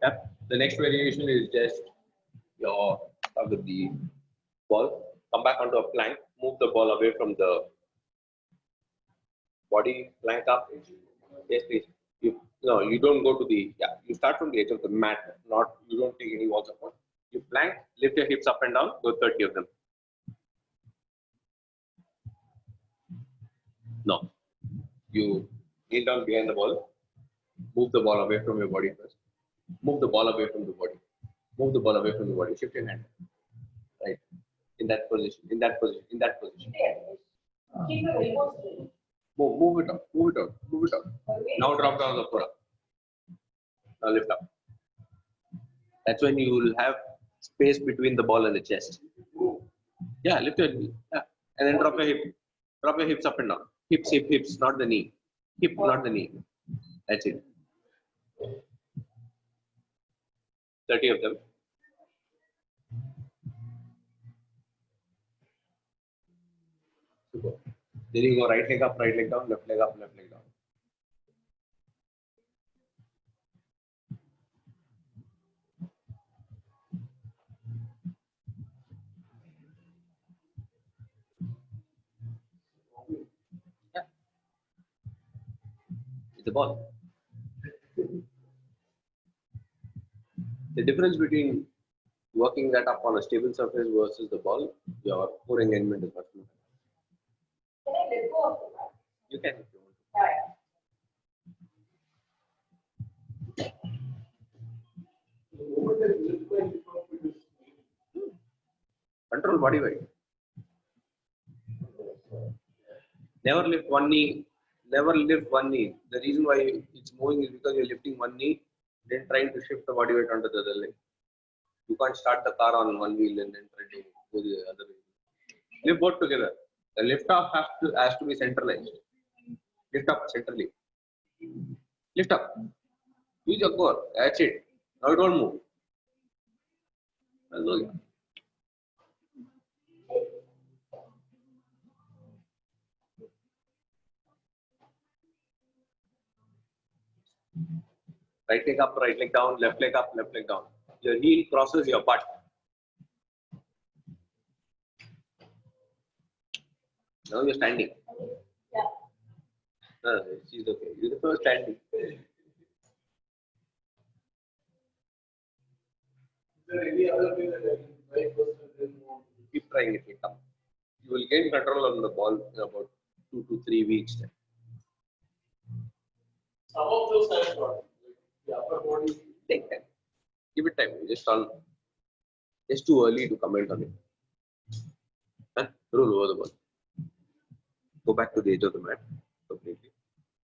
Yep. The next variation is just your start with the ball, come back onto a plank, move the ball away from the body, plank up. Yes, please. No, you don't go to the, you start from the edge of the mat, not, you don't take any wall support. You plank, lift your hips up and down, go 30 of them. No, you kneel down behind the ball, move the ball away from your body first, move the ball away from the body, move the ball away from the body, shift your hand, right, in that position, in that position, in that position. Move it up, move it up, move it up. Now drop down the floor. Now lift up. That's when you will have space between the ball and the chest. Yeah, lift your knee. Yeah. And then drop your hip. Drop your hips up and down. Hips, hips, not the knee. Hip, not the knee. That's it. 30 of them. Super. Then you go right leg up, right leg down, left leg up, left leg down. Yeah. It's a ball. The difference between working that up on a stable surface versus the ball, your core engagement is much more. Can I let go of the mat? You can if you want. Control body weight. Never lift one knee. Never lift one knee. The reason why it's moving is because you're lifting one knee, then trying to shift the body weight onto the other leg. You can't start the car on one wheel and then try to go the other way. Lift both together. The lift off has to be centralized. Lift up centrally. Lift up. Use your core. That's it. Now it won't move. Hallelujah. Right leg up, right leg down, left leg up, left leg down. Your heel crosses your butt. Now you're standing. Yeah. No, she's okay. You're the first standing. Is there any other way that I can try first and then move? Keep trying it. Come. You will gain control on the ball in about 2 to 3 weeks. Some of those I got. The upper body. Take time. Give it time. It's too early to comment on it. Roll over the ball. Go back to the edge of the mat completely.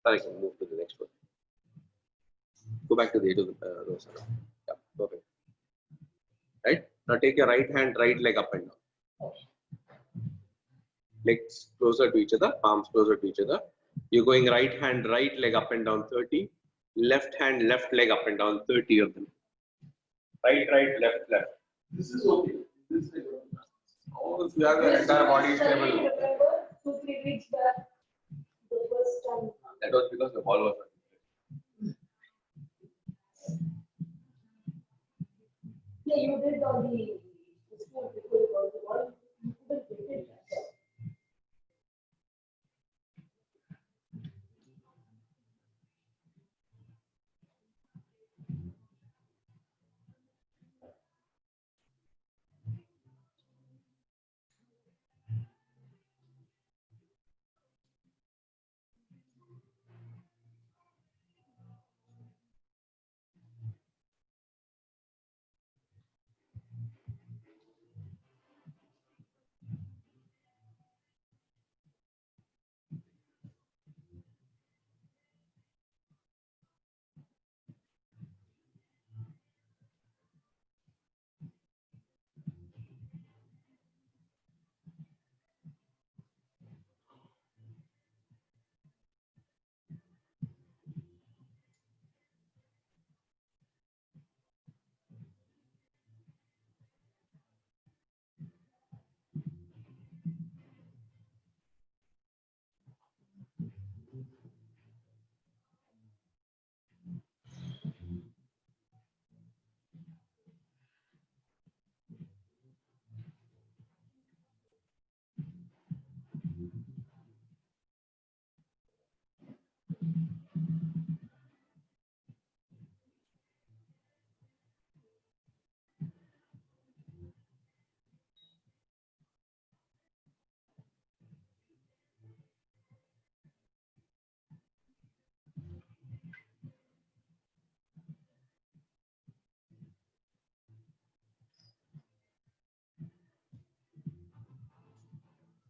Or I can move to the next one. Go back to the edge of the row. Yeah, perfect. Right? Now take your right hand, right leg up and down. Legs closer to each other, palms closer to each other. You're going right hand, right leg up and down 30. Left hand, left leg up and down 30 of them. Right, left, left. This is okay. This is Oh, if you have your entire body stable. Remember 2-3 weeks back, the first time. That was because the ball was not. Yeah, you did all the before you got the ball. You couldn't get it.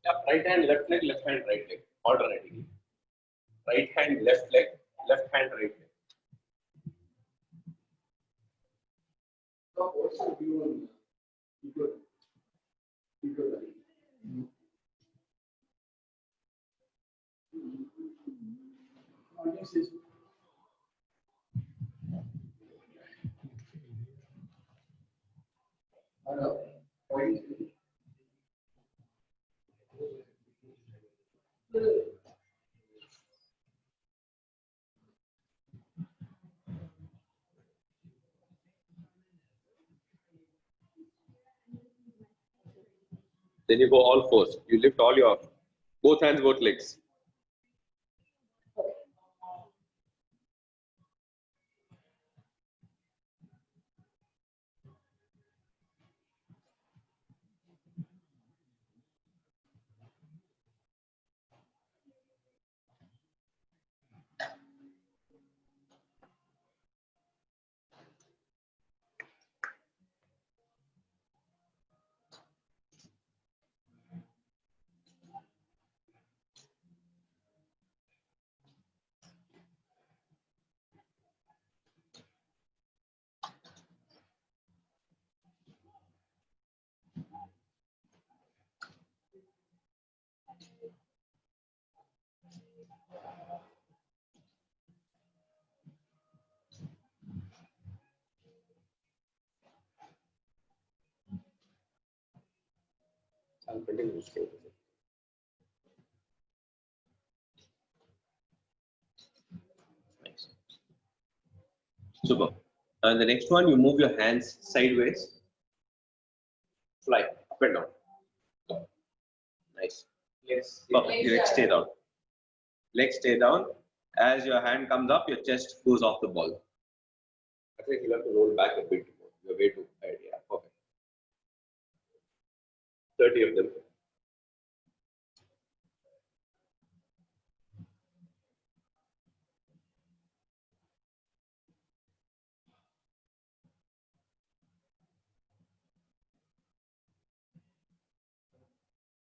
Yeah, right hand, left leg, left hand, right leg, alternating. Right hand, left leg, left hand, right leg. So what's your view on equal? Audience is hello. Audience is Then you go all fours. You lift all your both hands, both legs. I'll continue to stay. Nice. Super. And the next one, you move your hands sideways. Fly up and down. Nice. yes. Perfect. Your legs stay down. Legs stay down. As your hand comes up, your chest goes off the ball. I think you'll have to roll back a bit more. You're way too high. Yeah, perfect. 30 of them.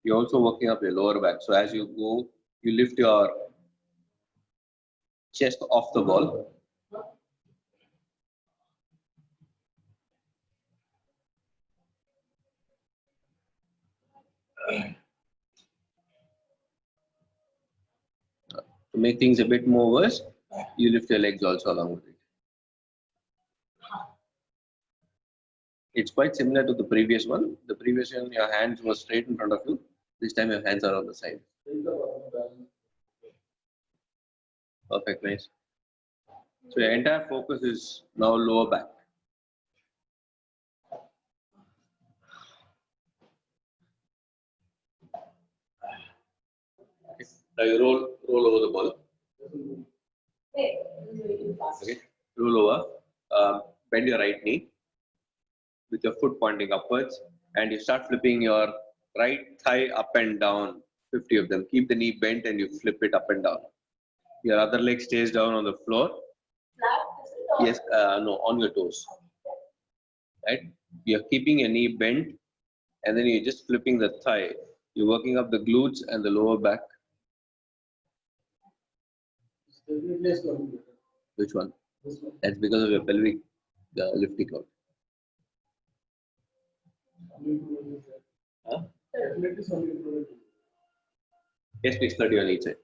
You're also working up your lower back. So as you go, you lift your chest off the ball. To make things a bit more worse, you lift your legs also along with it. It's quite similar to the previous one. The previous one, your hands were straight in front of you. This time your hands are on the side. Perfect, nice. So your entire focus is now lower back. Okay. Now you roll over the ball. Okay. Roll over. Bend your right knee with your foot pointing upwards, and you start flipping your right thigh up and down. 50 of them. Keep the knee bent and you flip it up and down. Your other leg stays down on the floor. Yes, no, on your toes. Right? You're keeping your knee bent, and then you're just flipping the thigh. You're working up the glutes and the lower back. Which one? That's because of your pelvic lifting out. Huh? Yes, please, 30 on each side.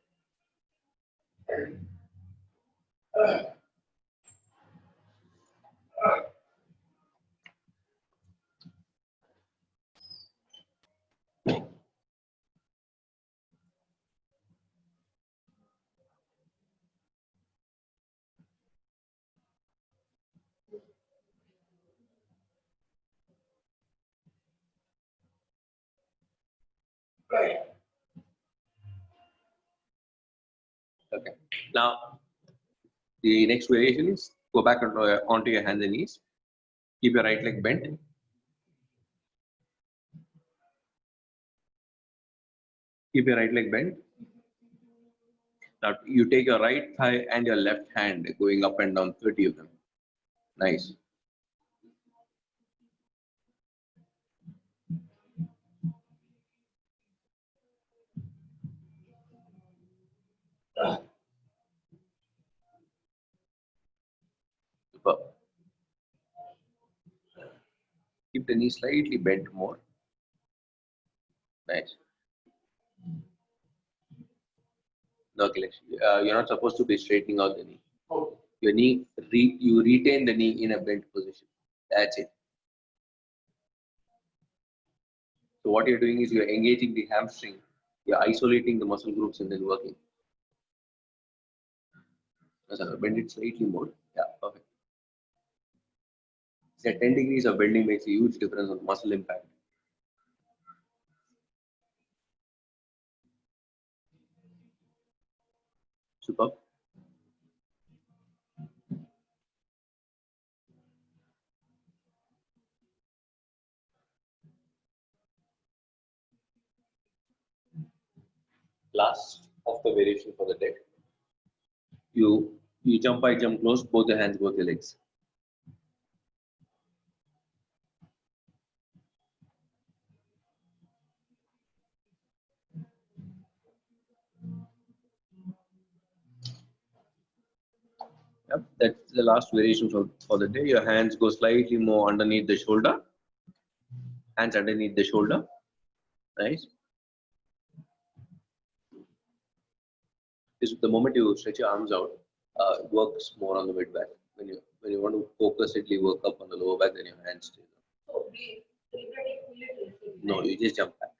Okay. Now, the next variation is go back onto your hands and knees. Keep your right leg bent. Keep your right leg bent. Now, you take your right thigh and your left hand going up and down, 30 of them. Nice. Super. Keep the knee slightly bent more. Nice. No, Akhilesh, you're not supposed to be straightening out the knee. Okay. Your knee, you retain the knee in a bent position. That's it. So what you're doing is you're engaging the hamstring. You're isolating the muscle groups and then working. So bend it slightly more. Yeah, perfect. The 10 degrees of bending makes a huge difference on muscle impact. Super. Last of the variation for the day. You jump high, jump close, both the hands, both the legs. Yep, that's the last variation for the day. Your hands go slightly more underneath the shoulder. Hands underneath the shoulder. Nice. Is the moment you stretch your arms out, it works more on the mid back. When you want to focusedly work up on the lower back, then your hands stay. So we deliberately pull it. No, you just jump back.